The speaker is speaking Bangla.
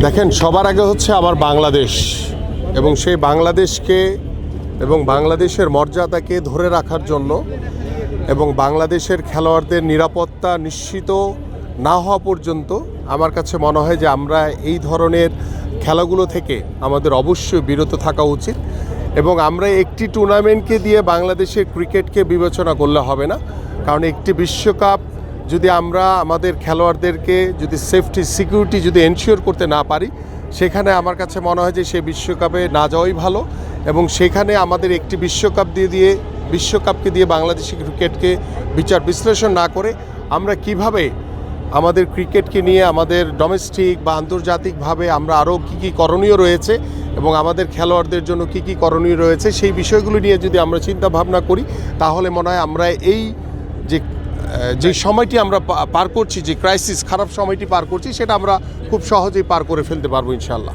দেখেন, সবার আগে হচ্ছে আমার বাংলাদেশ, এবং সেই বাংলাদেশকে এবং বাংলাদেশের মর্যাদাকে ধরে রাখার জন্য এবং বাংলাদেশের খেলোয়াড়দের নিরাপত্তা নিশ্চিত না হওয়া পর্যন্ত আমার কাছে মনে হয় যে আমরা এই ধরনের খেলাগুলো থেকে আমাদের অবশ্যই বিরত থাকা উচিত। এবং আমরা একটি টুর্নামেন্টকে দিয়ে বাংলাদেশের ক্রিকেটকে বিবেচনা করলে হবে না, কারণ একটি বিশ্বকাপ যদি আমরা আমাদের খেলোয়াড়দেরকে যদি সেফটি সিকিউরিটি যদি এনশিওর করতে না পারি, সেখানে আমার কাছে মনে হয় যে সে বিশ্বকাপে না যাওয়াই ভালো। এবং সেখানে আমাদের একটি বিশ্বকাপকে দিয়ে বাংলাদেশি ক্রিকেটকে বিচার বিশ্লেষণ না করে আমরা কিভাবে আমাদের ক্রিকেটকে নিয়ে আমাদের ডোমেস্টিক বা আন্তর্জাতিকভাবে আমরা আরও কী করণীয় রয়েছে এবং আমাদের খেলোয়াড়দের জন্য কী করণীয় রয়েছে সেই বিষয়গুলো নিয়ে যদি আমরা চিন্তা ভাবনা করি, তাহলে মনে হয় আমরা এই যে সময়টি আমরা পার করছি, যে ক্রাইসিস খারাপ সময়টি পার করছি, সেটা আমরা খুব সহজেই পার করে ফেলতে পারবো ইনশাআল্লাহ।